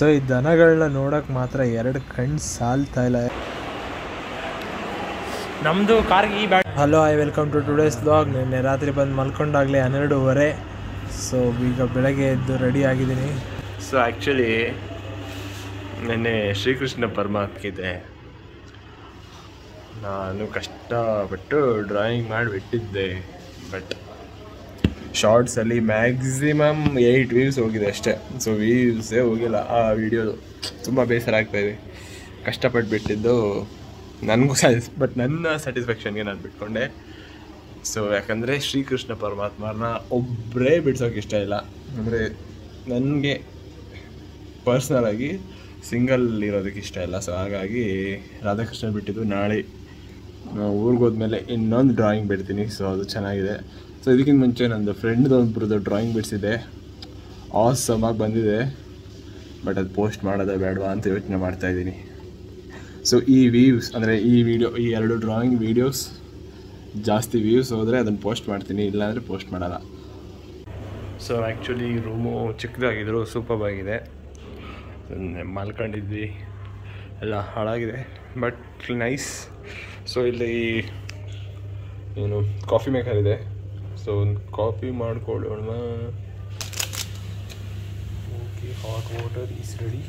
So ಈ ದನಗಳನ್ನ ನೋಡೋಕೆ ಮಾತ್ರ 2 ಕಣ್ಣು ಸಾಲ್ತಾ ಇಲ್ಲ. ನಮ್ಮದು ಕಾರ್ಗೆ ಈ bat. Hello, welcome to today's vlog. ನಿನ್ನೆ ರಾತ್ರಿ ಬಂದು ಮಲ್ಕೊಂಡಾಗಲೇ 12:30. ಸೊ ಈಗ ಬೆಳಗ್ಗೆ ಎದ್ದು ರೆಡಿ ಆಗಿದ್ದೀನಿ. ಸೊ ಆ್ಯಕ್ಚುಲಿ ನೆನ್ನೆ ಶ್ರೀಕೃಷ್ಣ ಪರಮಾತ್ಮಗಿದೆ ನಾನು ಕಷ್ಟಪಟ್ಟು ಡ್ರಾಯಿಂಗ್ ಮಾಡಿಬಿಟ್ಟಿದ್ದೆ. ಬಟ್ ಶಾರ್ಟ್ಸಲ್ಲಿ ಮ್ಯಾಕ್ಸಿಮಮ್ 8 ವ್ಯೂಸ್ ಹೋಗಿದೆ ಅಷ್ಟೇ. ಸೊ ವ್ಯೂಸೇ ಹೋಗಿಲ್ಲ ಆ ವಿಡಿಯೋದು. ತುಂಬ ಬೇಸರ ಆಗ್ತಾಯಿದೆ. ಕಷ್ಟಪಟ್ಟು ಬಿಟ್ಟಿದ್ದು ನನಗೂ ಬಟ್ ನನ್ನ ಸ್ಯಾಟಿಸ್ಫ್ಯಾಕ್ಷನ್ಗೆ ನಾನು ಬಿಟ್ಕೊಂಡೆ. ಸೊ ಯಾಕಂದರೆ ಶ್ರೀಕೃಷ್ಣ ಪರಮಾತ್ಮನ ಒಬ್ಬರೇ ಬಿಡ್ಸೋಕೆ ಇಷ್ಟ ಇಲ್ಲ. ಅಂದರೆ ನನಗೆ ಪರ್ಸ್ನಲಾಗಿ ಸಿಂಗಲ್ ಇರೋದಕ್ಕೆ ಇಷ್ಟ ಇಲ್ಲ. ಸೊ ಹಾಗಾಗಿ ರಾಧಾಕೃಷ್ಣ ಬಿಟ್ಟಿದ್ದು ನಾಳೆ ಊರಿಗೆ ಹೋದ್ಮೇಲೆ ಇನ್ನೊಂದು ಡ್ರಾಯಿಂಗ್ ಬಿಡ್ತೀನಿ. ಸೊ ಅದು ಚೆನ್ನಾಗಿದೆ. ಸೊ ಇದಕ್ಕಿಂತ ಮುಂಚೆ ನಂದು ಫ್ರೆಂಡ್ದೊಬ್ಬರದ್ದು ಡ್ರಾಯಿಂಗ್ ಬಿಡಿಸಿದೆ, ಆಸಮಾಗಿ ಬಂದಿದೆ. ಬಟ್ ಅದು ಪೋಸ್ಟ್ ಮಾಡೋದೇ ಬೇಡವಾ ಅಂತ ಯೋಚನೆ ಮಾಡ್ತಾಯಿದ್ದೀನಿ. ಸೊ ಈ ವ್ಯೂಸ್ ಅಂದರೆ ಈ ಈ 2 ಡ್ರಾಯಿಂಗ್ ವೀಡಿಯೋಸ್ ಜಾಸ್ತಿ ವ್ಯೂಸ್ ಹೋದರೆ ಅದನ್ನು ಪೋಸ್ಟ್ ಮಾಡ್ತೀನಿ, ಇಲ್ಲಾಂದರೆ ಪೋಸ್ಟ್ ಮಾಡಲ್ಲ. ಸೊ ಆ್ಯಕ್ಚುಲಿ ರೂಮು ಚಿಕ್ಕದಾಗಿದ್ರು ಸೂಪರ್ ಆಗಿದೆ. ಮಲ್ಕೊಂಡಿದ್ವಿ, ಎಲ್ಲ ಹಾಳಾಗಿದೆ ಬಟ್ ನೈಸ್. ಸೊ ಇಲ್ಲಿ ಏನು ಕಾಫಿ ಮೇಕರ್ ಇದೆ. ಸೊ ಒಂದು ಕಾಫಿ ಮಾಡ್ಕೊಳ್ಳೋಣ. Okay, hot water is ready.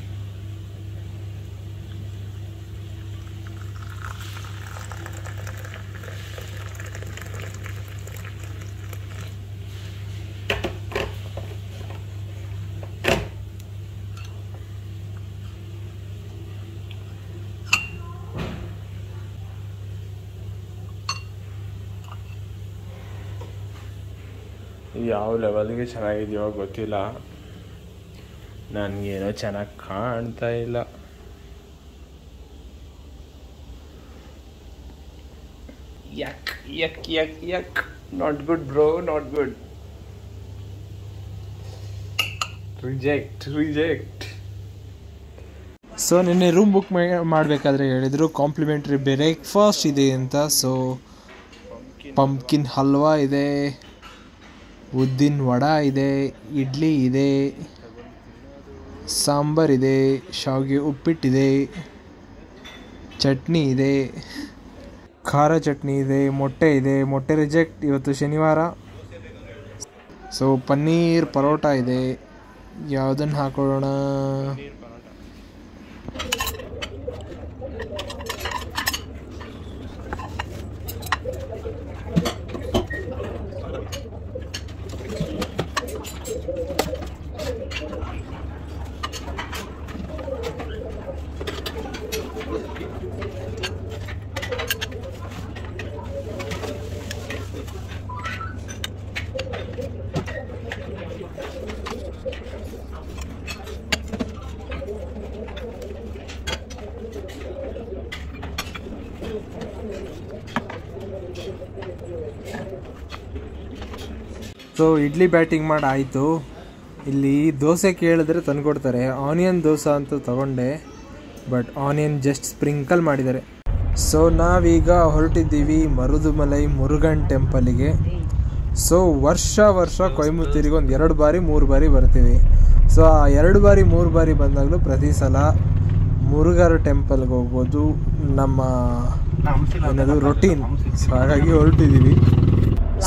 ಯಾವ ಲೆವೆಲ್ಗೆ ಚೆನ್ನಾಗಿದೆಯೋ ಗೊತ್ತಿಲ್ಲ, ನನಗೇನೋ ಚೆನ್ನಾಗಿ ಕಾಣ್ತಾ ಇಲ್ಲ. Yuck yuck yuck yuck not good bro, not good. Reject. So ನಿನ್ನೆ ರೂಮ್ ಬುಕ್ ಮಾಡಬೇಕಾದ್ರೆ ಹೇಳಿದರು ಕಾಂಪ್ಲಿಮೆಂಟ್ರಿ ಬ್ರೇಕ್ಫಾಸ್ಟ್ ಇದೆ ಅಂತ. ಸೊ ಪಂಪ್ಕಿನ್ ಹಲ್ವಾ ಇದೆ, ಉದ್ದಿನ ವಡ ಇದೆ, ಇಡ್ಲಿ ಇದೆ, ಸಾಂಬಾರಿದೆ, ಶಾವಿಗೆ ಉಪ್ಪಿಟ್ಟಿದೆ, ಚಟ್ನಿ ಇದೆ, ಖಾರ ಚಟ್ನಿ ಇದೆ, ಮೊಟ್ಟೆ ಇದೆ. ಮೊಟ್ಟೆ ರಿಜೆಕ್ಟ್, ಇವತ್ತು ಶನಿವಾರ. ಸೊ ಪನ್ನೀರ್ ಪರೋಟ ಇದೆ. ಯಾವುದನ್ನು ಹಾಕೊಳ್ಳೋಣ? ಸೊ ಇಡ್ಲಿ ಬ್ಯಾಟಿಂಗ್ ಮಾಡಿ ಆಯಿತು. ಇಲ್ಲಿ ದೋಸೆ ಕೇಳಿದ್ರೆ ತಂದುಕೊಡ್ತಾರೆ. ಆನಿಯನ್ ದೋಸೆ ಅಂತ ತಗೊಂಡೆ, ಬಟ್ ಆನಿಯನ್ ಜಸ್ಟ್ ಸ್ಪ್ರಿಂಕಲ್ ಮಾಡಿದ್ದಾರೆ. ಸೊ ನಾವೀಗ ಹೊರಟಿದ್ದೀವಿ ಮರುದುಮಲೈ ಮುರುಗನ್ ಟೆಂಪಲಿಗೆ. ಸೊ ವರ್ಷ ಕೊಯಮತ್ತೂರಿಗೆ ಒಂದು 2 ಬಾರಿ 3 ಬಾರಿ ಬರ್ತೀವಿ. ಸೊ ಆ 2 ಬಾರಿ 3 ಬಾರಿ ಬಂದಾಗಲೂ ಪ್ರತಿ ಸಲ ಮುರುಘರ ಟೆಂಪಲ್ಗೆ ಹೋಗೋದು ನಮ್ಮ ಏನದು ರೊಟೀನ್. ಸೊ ಹಾಗಾಗಿ ಹೊರಟಿದ್ದೀವಿ.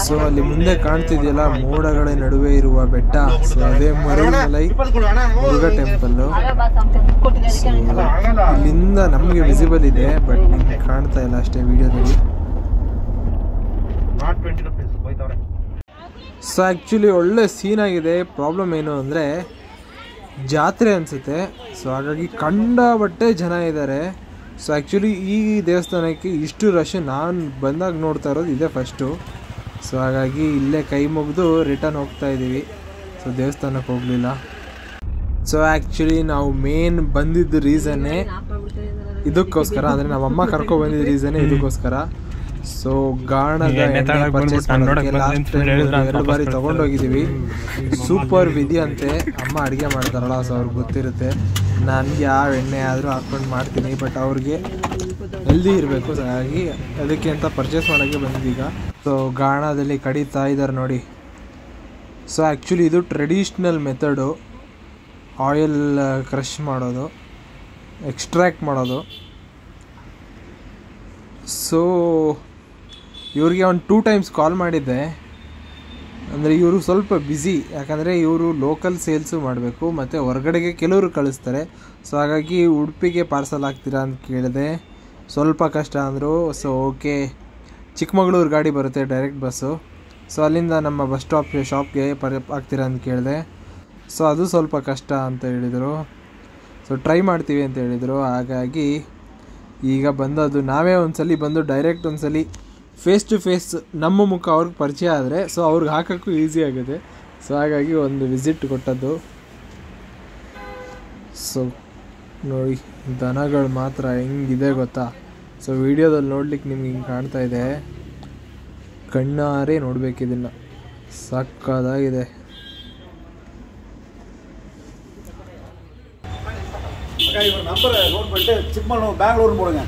ಸೊ ಅಲ್ಲಿ ಮುಂದೆ ಕಾಣ್ತಿದೆಯಲ್ಲ ಮೋಡಗಳ ನಡುವೆ ಇರುವ ಬೆಟ್ಟ, ಸೊ ಅದೇ ಮರುದುಮಲೈ ಮುರುಘಾ ಟೆಂಪಲ್ಲು. ಇಲ್ಲಿಂದ ನಮಗೆ ವಿಸಿಬಲ್ ಇದೆ, ಬಟ್ ನಿಮ್ಗೆ ಕಾಣ್ತಾ ಇಲ್ಲ ಅಷ್ಟೇ ವಿಡಿಯೋದಲ್ಲಿ. ಸೊ ಆ್ಯಕ್ಚುಲಿ ಒಳ್ಳೆ ಸೀನ್ ಆಗಿದೆ. ಪ್ರಾಬ್ಲಮ್ ಏನು ಅಂದರೆ ಜಾತ್ರೆ ಅನಿಸುತ್ತೆ. ಸೊ ಹಾಗಾಗಿ ಕಂಡಾಬಟ್ಟೆ ಜನ ಇದ್ದಾರೆ. ಸೊ ಆ್ಯಕ್ಚುಲಿ ಈ ದೇವಸ್ಥಾನಕ್ಕೆ ಇಷ್ಟು ರಶ್ ನಾನು ಬಂದಾಗ ನೋಡ್ತಾ ಇರೋದು ಇದೇ ಫಸ್ಟು. ಸೊ ಹಾಗಾಗಿ ಇಲ್ಲೇ ಕೈ ಮುಗಿದು ರಿಟರ್ನ್ ಹೋಗ್ತಾ ಇದ್ದೀವಿ. ಸೊ ದೇವಸ್ಥಾನಕ್ಕೆ ಹೋಗಲಿಲ್ಲ. ಸೊ ಆ್ಯಕ್ಚುಲಿ ನಾವು ಮೇನ್ ಬಂದಿದ್ದ ರೀಸನ್ನೇ ಇದಕ್ಕೋಸ್ಕರ, ಅಂದರೆ ನಮ್ಮಮ್ಮ ಕರ್ಕೊಬಂದಿದ್ದ ರೀಸನ್ನೇ ಇದಕ್ಕೋಸ್ಕರ. ಸೊ ಗಾಣದ ಪರ್ಚೇಸ್ ಮಾಡೋಕ್ಕೆ ಲಾಸ್ಟ್ ಟೈಮ್ 2 ಬಾರಿ ತೊಗೊಂಡೋಗಿದ್ದೀವಿ. ಸೂಪರ್ ವಿಧಿ ಅಂತೆ, ಅಮ್ಮ ಅಡುಗೆ ಮಾಡ್ತಾರಲ್ಲ, ಸೊ ಅವ್ರಿಗೆ ಗೊತ್ತಿರುತ್ತೆ. ನನಗೆ ಯಾವ ಎಣ್ಣೆ ಆದರೂ ಹಾಕ್ಕೊಂಡು ಮಾಡ್ತೀನಿ, ಬಟ್ ಅವ್ರಿಗೆ ಹೆಲ್ದಿ ಇರಬೇಕು. ಸೊ ಹಾಗಾಗಿ ಅದಕ್ಕೆ ಅಂತ ಪರ್ಚೇಸ್ ಮಾಡೋಕ್ಕೆ ಬಂದಿದ್ದೀಗ. ಸೊ ಗಾಣದಲ್ಲಿ ಕಡಿತಾ ಇದ್ದಾರೆ ನೋಡಿ. ಸೊ ಆ್ಯಕ್ಚುಲಿ ಇದು ಟ್ರೆಡಿಷ್ನಲ್ ಮೆಥಡು. ಆಯಿಲ್ ಕ್ರಷ್ ಮಾಡೋದು, ಎಕ್ಸ್ಟ್ರ್ಯಾಕ್ಟ್ ಮಾಡೋದು. ಸೊ ಇವ್ರಿಗೆ ಒಂದು 2 ಟೈಮ್ಸ್ ಕಾಲ್ ಮಾಡಿದ್ದೆ. ಅಂದರೆ ಇವರು ಸ್ವಲ್ಪ ಬ್ಯುಸಿ, ಯಾಕಂದರೆ ಇವರು ಲೋಕಲ್ ಸೇಲ್ಸು ಮಾಡಬೇಕು ಮತ್ತು ಹೊರಗಡೆಗೆ ಕೆಲವರು ಕಳಿಸ್ತಾರೆ. ಸೊ ಹಾಗಾಗಿ ಉಡುಪಿಗೆ ಪಾರ್ಸಲ್ ಹಾಕ್ತೀರಾ ಅಂತ ಕೇಳಿದೆ. ಸ್ವಲ್ಪ ಕಷ್ಟ ಅಂದರು. ಸೊ ಓಕೆ, ಚಿಕ್ಕಮಗಳೂರು ಗಾಡಿ ಬರುತ್ತೆ, ಡೈರೆಕ್ಟ್ ಬಸ್ಸು. ಸೊ ಅಲ್ಲಿಂದ ನಮ್ಮ ಬಸ್ ಶಾಪ್ಗೆ ಹಾಕ್ತೀರಾ ಅಂತ ಕೇಳಿದೆ. ಸೊ ಅದು ಸ್ವಲ್ಪ ಕಷ್ಟ ಅಂತ ಹೇಳಿದರು. ಸೊ ಟ್ರೈ ಮಾಡ್ತೀವಿ ಅಂತ ಹೇಳಿದರು. ಹಾಗಾಗಿ ಈಗ ಬಂದದ್ದು ನಾವೇ ಒಂದ್ಸಲಿ ಬಂದು ಡೈರೆಕ್ಟ್ ಒಂದ್ಸಲಿ ಫೇಸ್ ಟು ಫೇಸ್ ನಮ್ಮ ಮುಖ ಅವ್ರಿಗೆ ಪರಿಚಯ ಆದರೆ ಸೊ ಅವ್ರಿಗೆ ಹಾಕೋಕ್ಕೂ ಈಸಿ ಆಗುತ್ತೆ. ಸೊ ಹಾಗಾಗಿ ಒಂದು ವಿಸಿಟ್ ಕೊಟ್ಟದ್ದು. ಸೊ ನೋಡಿ ದನಗಳು ಮಾತ್ರ ಹೆಂಗಿದೆ ಗೊತ್ತಾ. ಸೊ ವಿಡಿಯೋದಲ್ಲಿ ನೋಡ್ಲಿಕ್ಕೆ ನಿಮ್ಗೆ ಹಿಂಗೆ ಕಾಣ್ತಾ ಇದೆ, ಕಣ್ಣಾರೆ ನೋಡ್ಬೇಕು ಇದನ್ನು, ಸಕ್ಕದಾಗಿದೆ. நம்பரை நோட் பண்ணிட்டு சிக்மங்களூர் பெங்களூர்னு போடுங்க.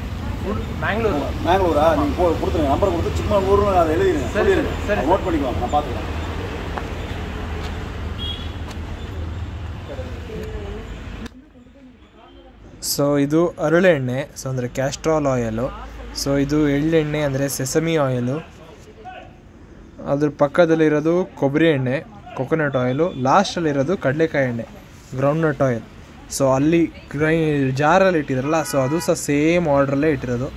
பெங்களூரா நீங்கள் கொடுத்துருங்க, நம்பர் கொடுத்து சிக்மங்களூர்னு அதை எழுதிடுங்க, சொல்லிடுங்க, நோட் பண்ணிக்குவாங்க, நான் பார்த்துக்கிறேன். ಸೊ ಇದು ಅರಳೆಣ್ಣೆ, ಸೊ ಅಂದರೆ ಕ್ಯಾಸ್ಟ್ರಾಲ್ ಆಯಿಲು. ಸೊ ಇದು ಎಳ್ಳೆಣ್ಣೆ ಅಂದರೆ ಸೆಸಮಿ ಆಯಿಲು. ಅದ್ರ ಪಕ್ಕದಲ್ಲಿರೋದು ಕೊಬ್ಬರಿ ಎಣ್ಣೆ, ಕೊಕೊನಟ್ ಆಯಿಲು. ಲಾಸ್ಟಲ್ಲಿರೋದು ಕಡಲೆಕಾಯಿ ಎಣ್ಣೆ, ಗ್ರೌಂಡ್ನಟ್ ಆಯಿಲ್. ಸೊ ಅಲ್ಲಿ ಜಾರಲ್ಲಿ ಇಟ್ಟಿದ್ರಲ್ಲ, ಸೊ ಅದು ಸಹ ಸೇಮ್ ಆರ್ಡ್ರಲ್ಲೇ ಇಟ್ಟಿರೋದು.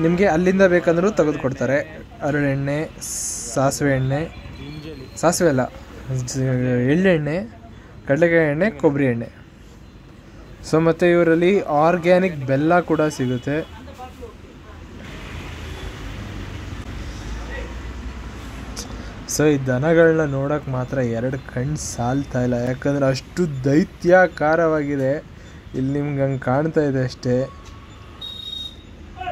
ನಿಮಗೆ ಅಲ್ಲಿಂದ ಬೇಕಂದ್ರೂ ತೆಗೆದುಕೊಡ್ತಾರೆ. ಅರಳೆಣ್ಣೆ, ಸಾಸಿವೆ ಎಣ್ಣೆ, ಸಾಸಿವೆ ಅಲ್ಲ, ಎಳ್ಳೆಣ್ಣೆ, ಕಡಲೆಕಾಯಿ ಎಣ್ಣೆ, ಕೊಬ್ಬರಿ ಎಣ್ಣೆ. ಸೊ ಮತ್ತು ಇವರಲ್ಲಿ ಆರ್ಗ್ಯಾನಿಕ್ ಬೆಲ್ಲ ಕೂಡ ಸಿಗುತ್ತೆ. ಸೊ ಈ ದನಗಳನ್ನ ನೋಡೋಕೆ ಮಾತ್ರ 2 ಕಣ್ಣು ಸಾಲ್ತಾ ಇಲ್ಲ, ಯಾಕಂದರೆ ಅಷ್ಟು ದೈತ್ಯಾಕಾರವಾಗಿದೆ. ಇಲ್ಲಿ ನಿಮ್ಗೆ ಹಂಗೆ ಕಾಣ್ತಾ ಇದೆ ಅಷ್ಟೇ.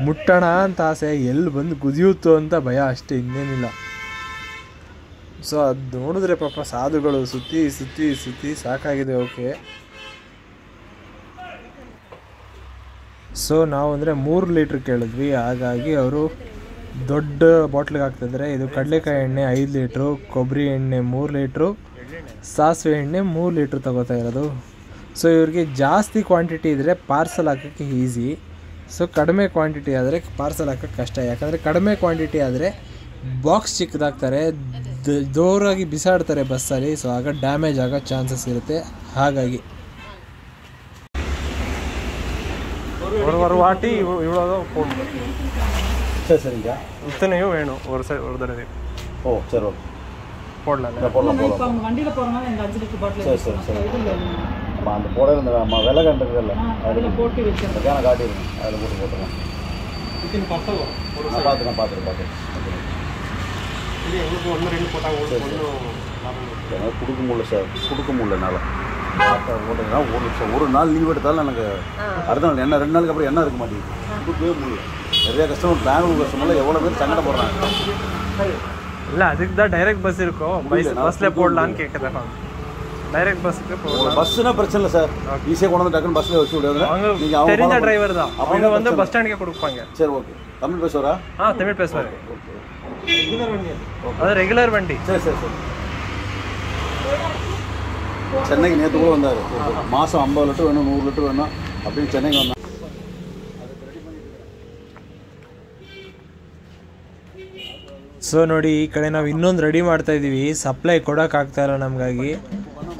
ಮುಟ್ಟೋಣ ಅಂತ ಆಸೆ, ಎಲ್ಲಿ ಬಂದು ಕುದಿಯುತ್ತೋ ಅಂತ ಭಯ ಅಷ್ಟೇ, ಇನ್ನೇನಿಲ್ಲ. ಸೊ ಅದು ನೋಡಿದ್ರೆ ಪಾಪ ಸಾಧುಗಳು ಸುತ್ತಿ ಸುತ್ತಿ ಸುತ್ತಿ ಸಾಕಾಗಿದೆ. ಓಕೆ, ಸೊ ನಾವು ಅಂದರೆ 3 ಲೀಟ್ರ್ ಕೇಳಿದ್ವಿ. ಹಾಗಾಗಿ ಅವರು ದೊಡ್ಡ ಬಾಟ್ಲಿಗೆ ಹಾಕ್ತಿದ್ರೆ. ಇದು ಕಡಲೆಕಾಯಿ ಎಣ್ಣೆ 5 ಲೀಟ್ರು, ಕೊಬ್ಬರಿ ಎಣ್ಣೆ 3 ಲೀಟ್ರು, ಸಾಸಿವೆ ಎಣ್ಣೆ 3 ಲೀಟ್ರ್ ತಗೋತಾ ಇರೋದು. ಸೊ ಇವ್ರಿಗೆ ಜಾಸ್ತಿ ಕ್ವಾಂಟಿಟಿ ಇದ್ದರೆ ಪಾರ್ಸಲ್ ಹಾಕೋಕ್ಕೆ ಈಸಿ. ಸೊ ಕಡಿಮೆ ಕ್ವಾಂಟಿಟಿ ಆದರೆ ಪಾರ್ಸಲ್ ಹಾಕೋಕ್ಕೆ ಕಷ್ಟ. ಯಾಕಂದರೆ ಕಡಿಮೆ ಕ್ವಾಂಟಿಟಿ ಆದರೆ ಬಾಕ್ಸ್ ಚಿಕ್ಕದಾಗ್ತಾರೆ, ಜೋರಾಗಿ ಬಿಸಾಡ್ತಾರೆ ಬಸ್ಸಲ್ಲಿ. ಸೊ ಆಗ ಡ್ಯಾಮೇಜ್ ಆಗೋ ಚಾನ್ಸಸ್ ಇರುತ್ತೆ. ಹಾಗಾಗಿ వాటి ఇవ్వడో சரிங்க இத்தனையும் வேணும் ஒரு தடவை. ஓ சரி, ஓகே, போடலாம். வண்டியில் போகிறனால எங்கள் 5 லிட்டர் பாட்டில் சரி. நம்ம அந்த போட இருந்த விலை கண்டுருக்குல்ல, அதில் போட்டு வச்சேன், அதுக்கான காட்டிடுங்க, அதில் போட்டுருங்க. நான் பார்த்துக்கிறேன். இது எங்களுக்கு 1-2 போட்டால் ஒன்றும் கொடுக்க முடியல சார், என்னால் ஓட்டுங்கன்னா 1 லட்சம். ஒரு நாள் லீவ் எடுத்தாலும் எனக்கு அடுத்த நாள் என்ன 2 நாளுக்கு அப்புறம் என்ன இருக்க மாட்டேங்குது, கொடுக்கவே முடியல. நிறைய கஸ்டமர் பெங்களூர் கஸ்டமர்லாம் எவ்வளோ பேர் சங்கடம் போடுறாங்க. இல்லை, அதுக்கு தான் டைரக்ட் பஸ் இருக்கும், பஸ்ஸில் போடலான்னு கேட்குறேன். டைரக்ட் பஸ்ஸுக்கு போகலாம். பஸ்ஸுனா பிரச்சனை இல்லை சார், ஈஸியாக கொண்டு வந்து டக்குன்னு பஸ்ஸில் வச்சு விடுவாங்க. அவங்க தெரிஞ்ச டிரைவர் தான், அவங்க வந்து பஸ் ஸ்டாண்டுக்கே கொடுப்பாங்க. சரி, ஓகே. தமிழ் பேசுவாரா? தமிழ் பேசுவார். அது ரெகுலர் வண்டி. சரி. சென்னைக்கு நேற்று கூட வந்தார். மாதம் 50 லிட்டர் வேணும், 100 லிட்டர் வேணும் அப்படின்னு சென்னைக்கு வந்தார். ಸೊ ನೋಡಿ, ಈ ಕಡೆ ನಾವು ಇನ್ನೊಂದು ರೆಡಿ ಮಾಡ್ತಾ ಇದ್ದೀವಿ. ಸಪ್ಲೈ ಕೊಡೋಕ್ಕಾಗ್ತಾ ಇಲ್ಲ ನಮಗಾಗಿ,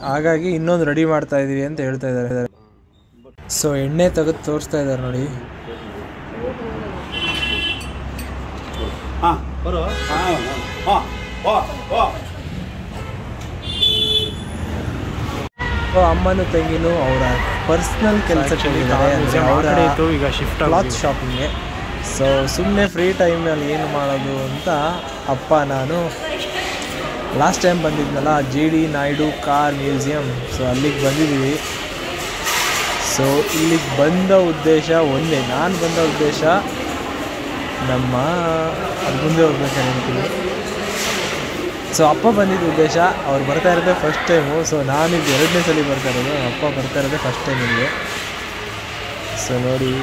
ಹಾಗಾಗಿ ಇನ್ನೊಂದು ರೆಡಿ ಮಾಡ್ತಾ ಇದ್ದೀವಿ ಅಂತ ಹೇಳ್ತಾ ಇದ್ದಾರೆ. ಸೊ ಎಣ್ಣೆ ತೆಗೆದು ತೋರಿಸ್ತಾ ಇದ್ದಾರೆ ನೋಡಿ. ಅಮ್ಮನೂ ತಂಗಿನೂ ಅವರ ಪರ್ಸ್ನಲ್ ಕೆಲಸಕ್ಕೆ ಈಗ ಶಿಫ್ಟ್ ಕ್ಲಾತ್ ಶಾಪಿಂಗ್ಗೆ. ಸೊ ಸುಮ್ಮನೆ ಫ್ರೀ ಟೈಮ್ನಲ್ಲಿ ಏನು ಮಾಡೋದು ಅಂತ ಅಪ್ಪ ನಾನು ಲಾಸ್ಟ್ ಟೈಮ್ ಬಂದಿದ್ನಲ್ಲ JD Naidu car museum, so ಅಲ್ಲಿಗೆ ಬಂದಿದ್ದೀವಿ. ಸೊ ಇಲ್ಲಿಗೆ ಬಂದ ಉದ್ದೇಶ ಒಂದೇ, ನಾನು ಬಂದ ಉದ್ದೇಶ ನಮ್ಮ ಅದು ಮುಂದೆ ಹೋಗ್ಬೇಕಾದ್ರೆ ಹೇಳ್ತೀನಿ. ಸೊ ಅಪ್ಪ ಬಂದಿದ್ದ ಉದ್ದೇಶ, ಅವ್ರು ಬರ್ತಾ ಇರೋದೇ ಫಸ್ಟ್ ಟೈಮು. ಸೊ ನಾನಿದು 2ನೇ ಸಲ ಬರ್ತಾ ಇರೋದು, ಅಪ್ಪ ಬರ್ತಾ ಇರೋದೇ ಫಸ್ಟ್ ಟೈಮ್ ಇಲ್ಲಿಗೆ. ಸೊ ನೋಡಿ,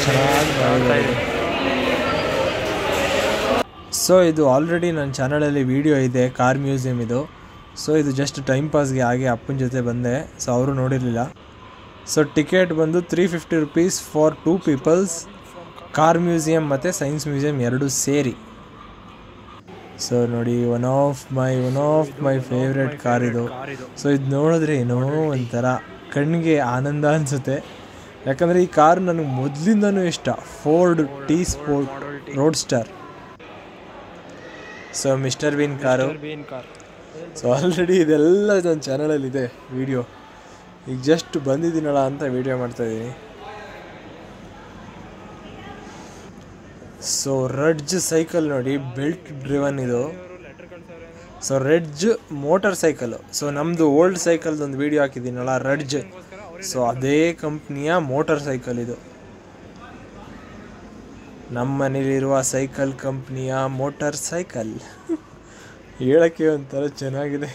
ಚೆನ್ನಾಗಿ ಮಾಡಿದ್ದಾರೆ. ಸೊ ಇದು ಆಲ್ರೆಡಿ ನನ್ನ ಚಾನಲಲ್ಲಿ ವಿಡಿಯೋ ಇದೆ, ಕಾರ್ ಮ್ಯೂಸಿಯಮ್ ಇದು. ಸೊ ಇದು ಜಸ್ಟ್ ಟೈಮ್ ಪಾಸ್ಗೆ ಹಾಗೆ ಅಪ್ಪನ ಜೊತೆ ಬಂದೆ. ಸೊ ಅವರು ನೋಡಿರಲಿಲ್ಲ. ಸೊ ಟಿಕೆಟ್ ಬಂದು 350 rupees for 2 peoples. Car museum ಮತ್ತು ಸೈನ್ಸ್ ಮ್ಯೂಸಿಯಂ ಎರಡೂ ಸೇರಿ. ಸೊ ನೋಡಿ one of my favourite car ಇದು. ಸೊ ಇದು ನೋಡಿದ್ರೆ ಏನೋ ಒಂಥರ ಕಣ್ಣಿಗೆ ಆನಂದ ಅನಿಸುತ್ತೆ. ಯಾಕಂದರೆ ಈ ಕಾರು ನನಗೆ ಮೊದಲಿಂದನೂ ಇಷ್ಟ. Ford T sport roadster. So mister Bean car. So already ಇದೆಲ್ಲ ನನ್ನ ಚಾನಲಲ್ಲಿದೆ ವಿಡಿಯೋ. ಈಗ ಜಸ್ಟ್ ಬಂದಿದ್ದೀನಲ್ಲ ಅಂತ ವಿಡಿಯೋ ಮಾಡ್ತಾಯಿದ್ದೀನಿ. ಸೊ ರೆಡ್ಜ್ ಸೈಕಲ್ ನೋಡಿ, ಬೆಲ್ಟ್ ಡ್ರಿವನ್ ಇದು. So Rudge motor cycle. So ನಮ್ಮದು ಓಲ್ಡ್ ಸೈಕಲ್ದೊಂದು ವಿಡಿಯೋ ಹಾಕಿದ್ದೀನಲ್ಲ ರೆಡ್ಜ್. ಸೊ ಅದೇ ಕಂಪ್ನಿಯ ಮೋಟರ್ ಸೈಕಲ್ ಇದು. ನಮ್ಮ ಮನೇಲಿರುವ ಸೈಕಲ್ ಕಂಪ್ನಿಯ ಮೋಟರ್ ಸೈಕಲ್. ಹೇಳೋಕ್ಕೆ ಒಂಥರ ಚೆನ್ನಾಗಿದೆ.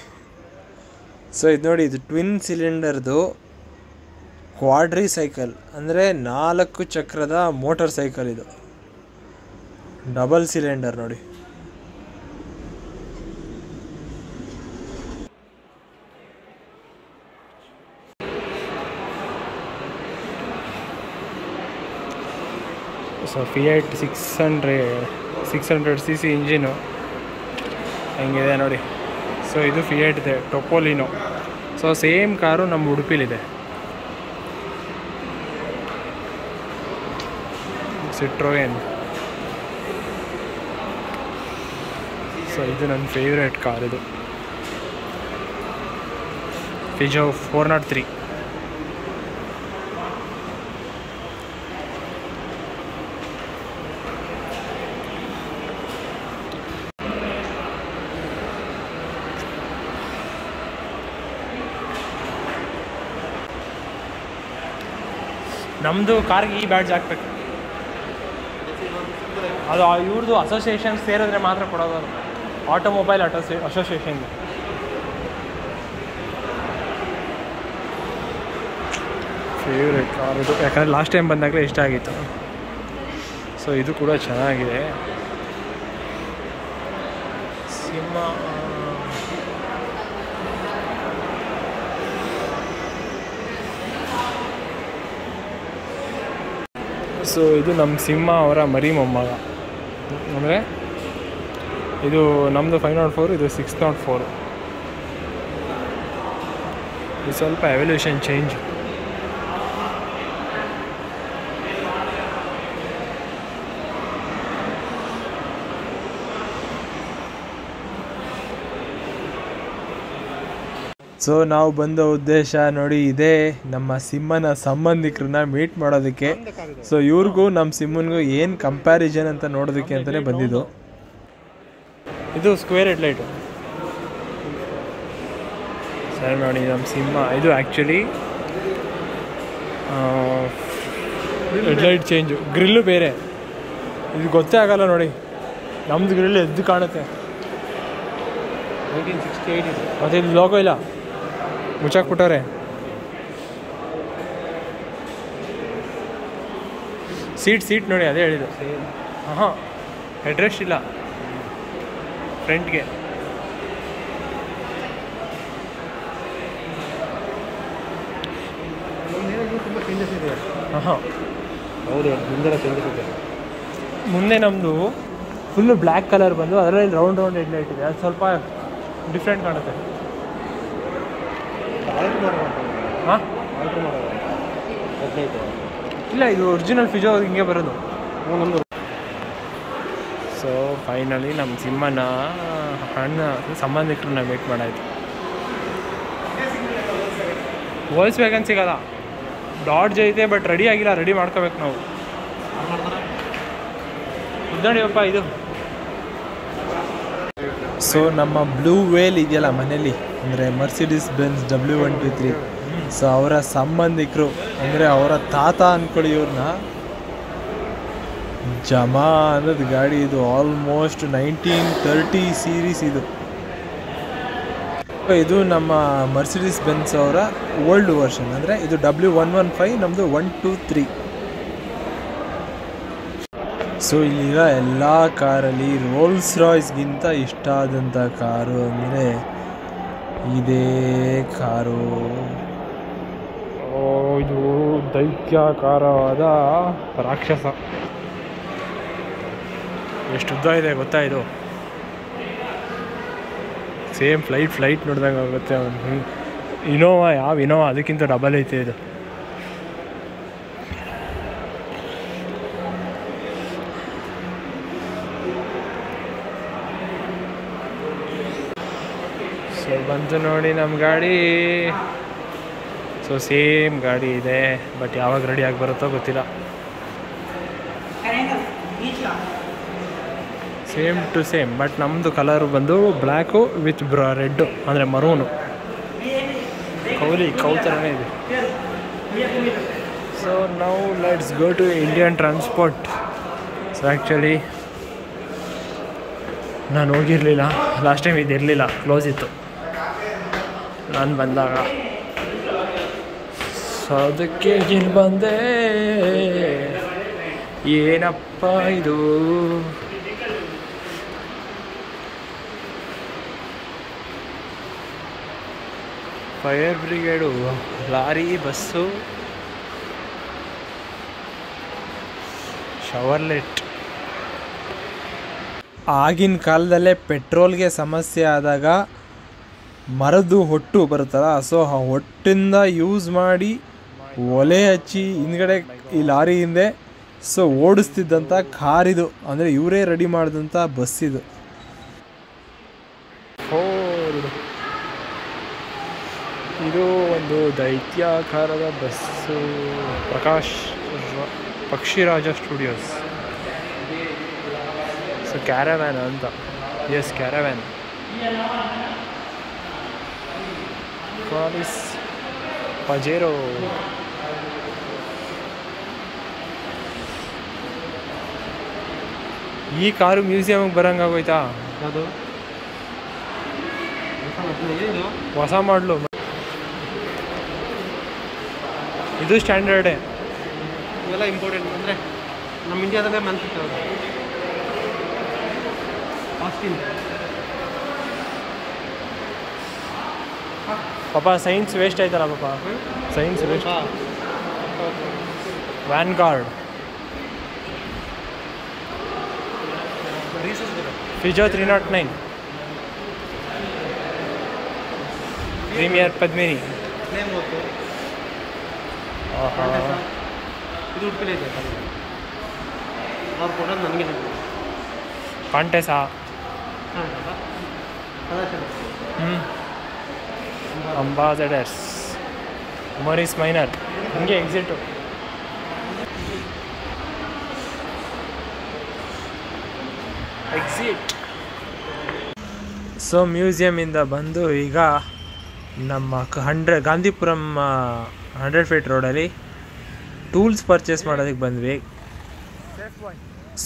ಸೊ ಇದು ನೋಡಿ, ಇದು ಟ್ವಿನ್ ಸಿಲಿಂಡರ್ದು ಕ್ವಾಡ್ರಿ ಸೈಕಲ್, ಅಂದರೆ 4 ಚಕ್ರದ ಮೋಟರ್ ಸೈಕಲ್ ಇದು. ಡಬಲ್ ಸಿಲಿಂಡರ್ ನೋಡಿ. ಸೊ ಫಿಯಟ್ 600 cc ಇಂಜಿನು ಹೆಂಗಿದೆ ನೋಡಿ. ಸೊ ಇದು ಫಿಯಟ್ ಇದೆ, ಟೊಪೋಲಿನೋ. ಸೊ ಸೇಮ್ ಕಾರು ನಮ್ಮ ಉಡುಪಿಲಿದೆ. ಸಿಟ್ರೋಯನ್. ಸೊ ಇದು ನನ್ನ ಫೇವ್ರೆಟ್ ಕಾರ್ ಇದು. ಪಿಜೋ 403. ನಮ್ಮದು ಕಾರ್ಗೆ ಈ ಬ್ಯಾಡ್ಜ್ ಹಾಕ್ಬೇಕು. ಅದು ಇವ್ರದ್ದು ಅಸೋಸಿಯೇಷನ್ ಸೇರಿದ್ರೆ ಮಾತ್ರ ಕೊಡೋದು. Automobile association. ಫೇವ್ರೆಟ್ ಕಾರ್ ಇದು, ಯಾಕಂದರೆ ಲಾಸ್ಟ್ ಟೈಮ್ ಬಂದಾಗಲೇ ಇಷ್ಟ ಆಗಿತ್ತು. ಸೊ ಇದು ಕೂಡ ಚೆನ್ನಾಗಿದೆ. ಸಿಂಹ. ಸೊ ಇದು ನಮ್ಮ ಸಿಂಹ ಅವರ ಮರಿ ಮೊಮ್ಮಗ. ಅಂದರೆ ಇದು ನಮ್ಮದು 504, ಇದು 604. ಇದು ಸ್ವಲ್ಪ ಎವಲ್ಯೂಷನ್ ಚೇಂಜ್. ಸೊ ನಾವು ಬಂದ ಉದ್ದೇಶ ನೋಡಿ ಇದೇ, ನಮ್ಮ ಸಿಂಹನ ಸಂಬಂಧಿಕರನ್ನ ಮೀಟ್ ಮಾಡೋದಕ್ಕೆ. ಸೊ ಇವ್ರಿಗೂ ನಮ್ಮ ಸಿಂಹನಿಗೂ ಏನು ಕಂಪ್ಯಾರಿಸನ್ ಅಂತ ನೋಡೋದಕ್ಕೆ ಅಂತಲೇ ಬಂದಿದ್ದು. ಇದು ಸ್ಕ್ವೇರ್ ಹೆಡ್ಲೈಟು. ಸರಿ ನೋಡಿ ನಮ್ಮ ಸಿಂಹ. ಇದು ಆ್ಯಕ್ಚುಲಿ ಹೆಡ್ಲೈಟ್ ಚೇಂಜು, ಗ್ರಿಲ್ಲು ಬೇರೆ. ಇದು ಗೊತ್ತೇ ಆಗಲ್ಲ ನೋಡಿ. ನಮ್ಮದು ಗ್ರಿಲ್ ಎದ್ದು ಕಾಣುತ್ತೆ. 1968 ಇದು. ಮತ್ತು ಇದು ಲೋಗೋ ಇಲ್ಲ, ಮುಚ್ಚಾಕ್ಬಿಟ್ಟವ್ರೆ. ಸೀಟ್ ನೋಡಿ, ಅದೇ ಹೇಳಿದ್ದು. ಹಾಂ, ಹೆಡ್ರೆಸ್ಟ್ ಇಲ್ಲ ಫ್ರಂಟ್ಗೆ. ಹಾಂ ಹೌದು, ಮುಂದೆ ನಮ್ಮದು ಫುಲ್ಲು ಬ್ಲ್ಯಾಕ್ ಕಲರ್ ಬಂದು ಅದರಲ್ಲಿ ರೌಂಡ್ ಹೆಡ್ಲೈಟ್ ಇದೆ. ಅದು ಸ್ವಲ್ಪ ಡಿಫ್ರೆಂಟ್ ಕಾಣುತ್ತೆ. ಹಾಂ ಇಲ್ಲ, ಇದು ಒರಿಜಿನಲ್ ಫಿಜೋ ಹಿಂಗೆ ಬರೋದು ನಮ್ಮದು. ಸೊ ಫೈನಲಿ ನಮ್ಮ ಸಿಂಹನ ಅಣ್ಣ ಸಂಬಂಧಿಕರನ್ನ ಮೀಟ್ ಮಾಡಾಯ್ತು. ವಾಯ್ಸ್ ವ್ಯಾಗನ್ ಸಿಗಲ್ಲ, ಡಾಡ್ಜ್ ಐತೆ, ಬಟ್ ರೆಡಿ ಆಗಿಲ್ಲ. ರೆಡಿ ಮಾಡ್ಕೋಬೇಕು ನಾವು. ಇದ್ದೋಡಿಯಪ್ಪ ಇದು. ಸೊ ನಮ್ಮ ಬ್ಲೂ ವೇಲ್ ಇದೆಯಲ್ಲ ಮನೇಲಿ, ಅಂದರೆ ಮರ್ಸಿಡಿಸ್ ಬೆನ್ಸ್ W123. ಸೊ ಅವರ ಸಂಬಂಧಿಕರು, ಅಂದರೆ ಅವರ ತಾತ ಅಂದ್ಕೊಳ್ಳಿ ಇವ್ರನ್ನ. ಜಮಾ ಅನ್ನೋದು ಗಾಡಿ ಇದು. ಆಲ್ಮೋಸ್ಟ್ 1930 ಸೀರೀಸ್ ಇದು. ಇದು ನಮ್ಮ ಮರ್ಸಿಡಿಸ್ ಬೆನ್ಸ್ ಅವರ ಓಲ್ಡ್ ವರ್ಷನ್. ಅಂದರೆ ಇದು W115, ನಮ್ಮದು 123. ಸೊ ಇಲ್ಲಿರೋ ಎಲ್ಲ ಕಾರಲ್ಲಿ ರೋಲ್ಸ್ ರಾಯ್ಸ್ಗಿಂತ ಇಷ್ಟ ಆದಂಥ ಕಾರು ಅಂದರೆ ಇದೇ ಕಾರು. ಇದು ದೈತ್ಯಾಕಾರವಾದ ರಾಕ್ಷಸ. ಎಷ್ಟು ಉದ್ದ ಇದೆ ಗೊತ್ತಾ ಇದು? ಸೇಮ್ ಫ್ಲೈಟ್ ನೋಡಿದಂಗೆ ಆಗುತ್ತೆ. ಇನೋವಾ, ಯಾವ ಇನೋವಾ ಅದಕ್ಕಿಂತ ಡಬಲ್ ಐತೆ ಇದು. ಸೊ ಬಂತು ನೋಡಿ ನಮ್ಮ ಗಾಡಿ. ಸೊ ಸೇಮ್ ಗಾಡಿ ಇದೆ, ಬಟ್ ಯಾವಾಗ ರೆಡಿ ಆಗಿ ಬರುತ್ತೋ ಗೊತ್ತಿಲ್ಲ. ಸೇಮ್ ಟು ಸೇಮ್, ಬಟ್ ನಮ್ಮದು ಕಲರ್ ಬಂದು ಬ್ಲ್ಯಾಕು ವಿತ್ ರೆಡ್ಡು, ಅಂದರೆ ಮರೂನು. ಕೌ ಥರನೇ ಇದೆ. So now let's go to Indian transport. So actually ನಾನು ಹೋಗಿರಲಿಲ್ಲ ಲಾಸ್ಟ್ ಟೈಮ್, ಇದಿರಲಿಲ್ಲ, ಕ್ಲೋಸ್ ಇತ್ತು ನಾನು ಬಂದಾಗ. ಸೊ ಅದಕ್ಕೆ ಇಲ್ಲಿ ಬಂದೆ. ಏನಪ್ಪ ಇದು? Fire brigade, lorry, bus, Chevrolet. ಆಗಿನ ಕಾಲದಲ್ಲೇ ಪೆಟ್ರೋಲ್ಗೆ ಸಮಸ್ಯೆ ಆದಾಗ ಮರದ್ದು ಹೊಟ್ಟು ಬರುತ್ತಲ್ಲ, ಸೊ ಆ ಹೊಟ್ಟಿಂದ ಯೂಸ್ ಮಾಡಿ ಒಲೆ ಹಚ್ಚಿ ಹಿಂದ್ಗಡೆ ಈ ಲಾರಿ ಹಿಂದೆ ಸೊ ಓಡಿಸ್ತಿದ್ದಂಥ ಕಾರಿದು, ಅಂದರೆ ಇವರೇ ರೆಡಿ ಮಾಡಿದಂಥ ಬಸ್ಸಿದು. ಇದು ಒಂದು ದೈತ್ಯಾಕಾರದ bus. Pakshiraja studios. So caravan ಅಂತ. Yes, caravan. ಕಾಲಿಸ್ ಪಜೇರೋ. ಈ ಕಾರು ಮ್ಯೂಸಿಯಮ್ಗೆ ಬರೋಂಗಾಗೋಯ್ತಾ? ಅದು ಹೊಸ ಮಾಡಲು. ಇದು ಸ್ಟ್ಯಾಂಡರ್ಡೇ. ಇವೆಲ್ಲ ಇಂಪಾರ್ಟೆಂಟ್ ಅಂದರೆ ನಮ್ಮ ಇಂಡಿಯಾದಲ್ಲೇ ಮನ್ಸುತ್ತೆ ಅವರು. ಪಾಪ ಸೈನ್ಸ್ ವೇಸ್ಟ್ ಆಯ್ತಲ್ಲ ಪಾಪ. Science waste. Van guard. Peugeot 309. Premier Padmini. ಇದು ಉಡುಪಿಲೇ ಇದೆ. ಅವ್ರು ಕೊಡೋದು ನನಗೆ ಕಾಂಟೆಸಾ. ಅಂಬಾಸಡರ್ಸ್. Morris Minor. ಹಂಗೆ ಎಕ್ಸಿಟು. ಎಕ್ಸಿಟ್. ಸೊ ಮ್ಯೂಸಿಯಮಿಂದ ಬಂದು ಈಗ ನಮ್ಮ ಗಾಂಧಿಪುರಂ 100 ಫೀಟ್ ರೋಡಲ್ಲಿ ಟೂಲ್ಸ್ ಪರ್ಚೇಸ್ ಮಾಡೋದಕ್ಕೆ ಬಂದ್ವಿ.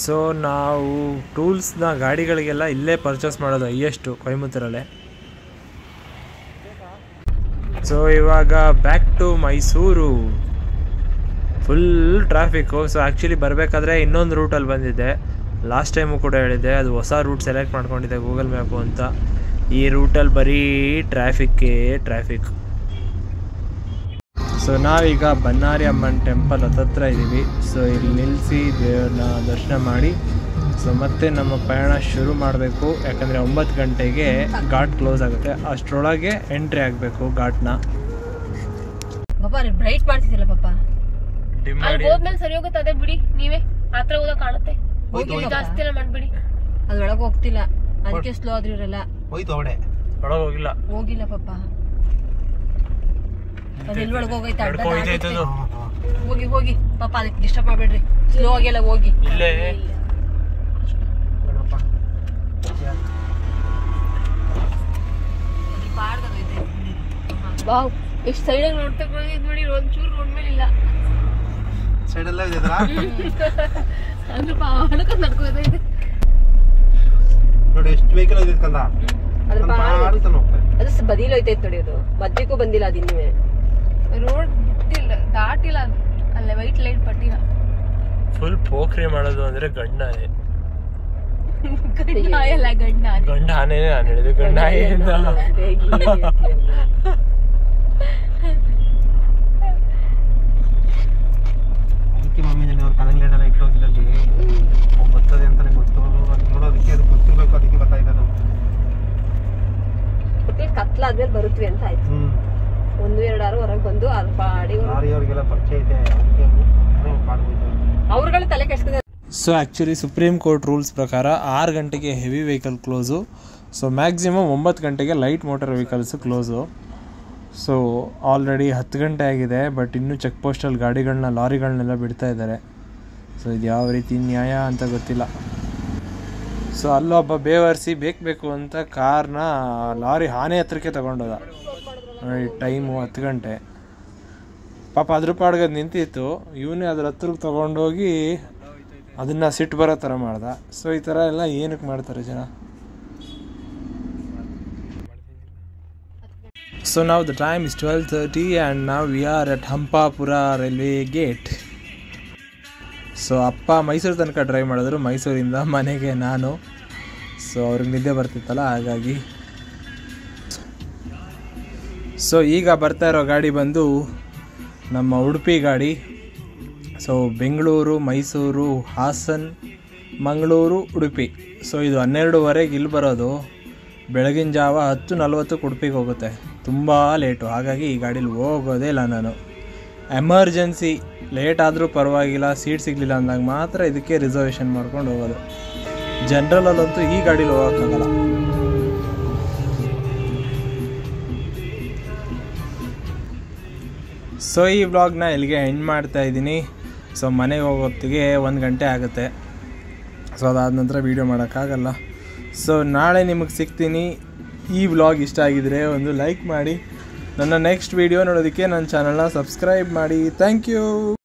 ಸೊ ನಾವು ಟೂಲ್ಸ್ನ ಗಾಡಿಗಳಿಗೆಲ್ಲ ಇಲ್ಲೇ ಪರ್ಚೇಸ್ ಮಾಡೋದು ಹೈಯೆಸ್ಟು, ಕೊಯಮತ್ತೂರಲ್ಲೇ. ಸೊ ಇವಾಗ back to Mysuru. Full traffic. So actually ಬರಬೇಕಾದ್ರೆ ಇನ್ನೊಂದು ರೂಟಲ್ಲಿ ಬಂದಿದ್ದೆ, ಲಾಸ್ಟ್ ಟೈಮು ಕೂಡ ಹೇಳಿದ್ದೆ. ಅದು ಹೊಸ ರೂಟ್ ಸೆಲೆಕ್ಟ್ ಮಾಡ್ಕೊಂಡಿದ್ದೆ ಗೂಗಲ್ ಮ್ಯಾಪು ಅಂತ. ಈ ರೂಟಲ್ಲಿ ಬರೀ ಟ್ರಾಫಿಕ್. ಸೊ ನಾವೀಗ ಬನ್ನಾರಿ ಅಮ್ಮನ ಟೆಂಪಲ್ ಹತ್ತತ್ರ ಇದ್ದೀವಿ. ಸೊ ಇಲ್ಲಿ ನಿಲ್ಲಿಸಿ ದೇವ್ರನ್ನ ದರ್ಶನ ಮಾಡಿ ಸೊ ಮತ್ತೆ ನಮ್ಮ ಪಯಣ ಶುರು ಮಾಡಬೇಕು. ಯಾಕಂದರೆ 9 ಗಂಟೆಗೆ ಘಾಟ್ ಕ್ಲೋಸ್ ಆಗುತ್ತೆ. ಅಷ್ಟರೊಳಗೆ ಎಂಟ್ರಿ ಆಗಬೇಕು ಘಾಟ್ನ. ಬ್ರೈಟ್ ಮಾಡ್ತಿದ್ದಿಲ್ಲ ಪಾಪ. ಅಲ್ಲಿ ಹೋದ್ಮೇಲೆ ಸರಿ ಹೋಗುತ್ತೆ. ಅದೇ ಬಿಡಿ, ನೀವೇ ಹತ್ರ ಹೋದಾಗ ಕಾಣುತ್ತೆ. ಜಾಸ್ತಿ ಎಲ್ಲ ಮಾಡ್ಬಿಡಿ. ಅದ್ರೊಳಗೆ ಹೋಗ್ತಿಲ್ಲ, ಅದಕ್ಕೆ ಸ್ಲೋ ಆದ್ರೂ ಇರಲ್ಲ. ಒಳಗೆ ಹೋಗಿಲ್ಲ ಪಾಪ. ಅದೆಲ್ಲ ಒಳಗೆ ಹೋಗೈತೆ. ಹೋಗಿ ಪಾಪ, ಅದಕ್ಕೆ ಡಿಸ್ಟರ್ಬ್ ಮಾಡ್ಬೇಡ್ರಿ. ಸ್ಲೋ ಆಗಿಲ್ಲ, ಹೋಗಿ. ಇಲ್ಲೇ ವಾವ್, ಎಷ್ಟು ಸೈಡಾಗಿ ನೋಡ್ತಾ ನೋಡಿ. ಒಂಚೂರು ರೋಡ್ ಮೇಲೆ ಇಲ್ಲ. ಸೈಡೆಲ್ಲ ಇದೆ ಅಂದ್ರೆ ನಡ್ಕೋತಾ ಇದೆ ನೋಡಿ. ಎಷ್ಟು ವೆಹಿಕಲ್ ಇದೆ ಕಂದ. ಅದು ಬದಿಲಿ ಹೋಯ್ತೈತೆ ನೋಡಿ. ಅದು ಮಧ್ಯಕ್ಕೂ ಬಂದಿಲ್ಲ. ಅದು ಇನ್ನೂ ರೋಡ್ ದಾಟಿಲ್ಲ. ಅದು ಅಲ್ಲೇ ವೈಟ್ ಲೈಟ್ ಪಟ್ಟಿಲ್ಲ. ಫುಲ್ ಪೋಖ್ರಿ ಮಾಡೋದು ಅಂದರೆ ಗಂಡನೇ. ಗಂಡ ಎಲ್ಲ ಗಂಡ ಗಂಡ ಆನೆನೇ ನಾನು ಹೇಳಿದ್ದು ಗಂಡ ಆನೆಯಿಂದ ಅದಕ್ಕೆ ಮಮ್ಮಿ ನಾನು ಅವ್ರ ಕಲಂಗ್ಲೆಲ್ಲ ಇಟ್ಟೋಗಿದ್ದಲ್ಲಿ ಬರ್ತದೆ ಅಂತಾನೆ ಗೊತ್ತು. ಅದು ನೋಡೋದಕ್ಕೆ ಅದು ಗೊತ್ತಿರ್ಬೇಕು, ಅದಕ್ಕೆ ಬರ್ತಾ ಇದ್ದಾರೆ. ಕತ್ಲಾದ್ಮೇಲೆ ಬರುತ್ವಿ ಅಂತ ಆಯ್ತು. 1-2 ಆರು ಹೊರಗೆ ಬಂದು ಅದು ಪಾಡಿ ಅವ್ರಿಗೆಲ್ಲ ಪರಿಚಯ ಇದೆ, ಅದಕ್ಕೆ ಅವ್ರುಗಳ ತಲೆ ಕೆಡ್ಸ್ಕೊಂಡ್ರೆ. So actually supreme court rules ಪ್ರಕಾರ 6 ಗಂಟೆಗೆ heavy vehicle close. So maximum 9 ಗಂಟೆಗೆ light motor vehicles close. So already 10 ಗಂಟೆ ಆಗಿದೆ, ಬಟ್ ಇನ್ನೂ ಚೆಕ್ ಪೋಸ್ಟಲ್ಲಿ ಗಾಡಿಗಳನ್ನ ಲಾರಿಗಳನ್ನೆಲ್ಲ ಬಿಡ್ತಾ ಇದ್ದಾರೆ. ಸೊ ಇದು ಯಾವ ರೀತಿ ನ್ಯಾಯ ಅಂತ ಗೊತ್ತಿಲ್ಲ. ಸೊ ಅಲ್ಲೊಬ್ಬ ಬೇವರ್ಸಿ ಬೇಕು ಅಂತ ಕಾರ್ನ ಲಾರಿ ಆನೆ ಹತ್ರಕ್ಕೆ ತಗೊಂಡೋದ. ನೋಡಿ ಟೈಮು 10 ಗಂಟೆ. ಪಾಪ ಅದ್ರ ಪಾಡ್ಗೆ ಅದು ನಿಂತಿತ್ತು, ಇವನೇ ಅದ್ರ ಹತ್ರಕ್ಕೆ ತೊಗೊಂಡೋಗಿ ಅದನ್ನು ಸಿಟ್ಟು ಬರೋ ಥರ ಮಾಡ್ದ. ಸೊ ಈ ಥರ ಎಲ್ಲ ಏನಕ್ಕೆ ಮಾಡ್ತಾರೆ ಜನ. ಸೊ ನಾವು ದ ಟೈಮ್ ಇಸ್ 12:30 ಆ್ಯಂಡ್ ನಾವು we are at Hampapura railway gate. So ಅಪ್ಪ ಮೈಸೂರು ತನಕ ಡ್ರೈವ್ ಮಾಡಿದ್ರು, ಮೈಸೂರಿಂದ ಮನೆಗೆ ನಾನು. ಸೊ ಅವ್ರಿಗೆ ನಿದ್ದೆ ಬರ್ತಿತ್ತಲ್ಲ ಹಾಗಾಗಿ. ಸೊ ಈಗ ಬರ್ತಾ ಇರೋ ಗಾಡಿ ಬಂದು ನಮ್ಮ ಉಡುಪಿ ಗಾಡಿ. ಸೊ ಬೆಂಗಳೂರು, ಮೈಸೂರು, ಹಾಸನ್, ಮಂಗಳೂರು, ಉಡುಪಿ. ಸೊ ಇದು 12:15 ಇಲ್ಲಿ ಬರೋದು. ಬೆಳಗಿನ ಜಾವ 10:40 ಉಡುಪಿಗೆ ಹೋಗುತ್ತೆ. ತುಂಬ ಲೇಟು, ಹಾಗಾಗಿ ಈ ಗಾಡೀಲಿ ಹೋಗೋದೇ ಇಲ್ಲ ನಾನು. ಎಮರ್ಜೆನ್ಸಿ ಲೇಟ್ ಆದರೂ ಪರವಾಗಿಲ್ಲ, ಸೀಟ್ ಸಿಗಲಿಲ್ಲ ಅಂದಾಗ ಮಾತ್ರ ಇದಕ್ಕೆ ರಿಸರ್ವೇಷನ್ ಮಾಡ್ಕೊಂಡು ಹೋಗೋದು. ಜನ್ರಲಲ್ಲಂತೂ ಈ ಗಾಡೀಲಿ ಹೋಗೋಕ್ಕಾಗಲ್ಲ. ಸೊ ಈ ವ್ಲಾಗ್ನ ಇಲ್ಲಿಗೆ ಎಂಡ್ ಮಾಡ್ತಾ ಇದ್ದೀನಿ. ಸೊ ಮನೆಗೆ ಹೋಗೋತ್ತಿಗೆ 1 ಗಂಟೆ ಆಗುತ್ತೆ. ಸೊ ಅದಾದ ನಂತರ ವೀಡಿಯೋ ಮಾಡೋಕ್ಕಾಗಲ್ಲ. ಸೊ ನಾಳೆ ನಿಮಗೆ ಸಿಗ್ತೀನಿ. ಈ ವ್ಲಾಗ್ ಇಷ್ಟ ಆಗಿದರೆ ಒಂದು ಲೈಕ್ ಮಾಡಿ. ನನ್ನ ನೆಕ್ಸ್ಟ್ ವೀಡಿಯೋ ನೋಡೋದಕ್ಕೆ ನನ್ನ ಚಾನಲ್ನ ಸಬ್ಸ್ಕ್ರೈಬ್ ಮಾಡಿ. Thank you.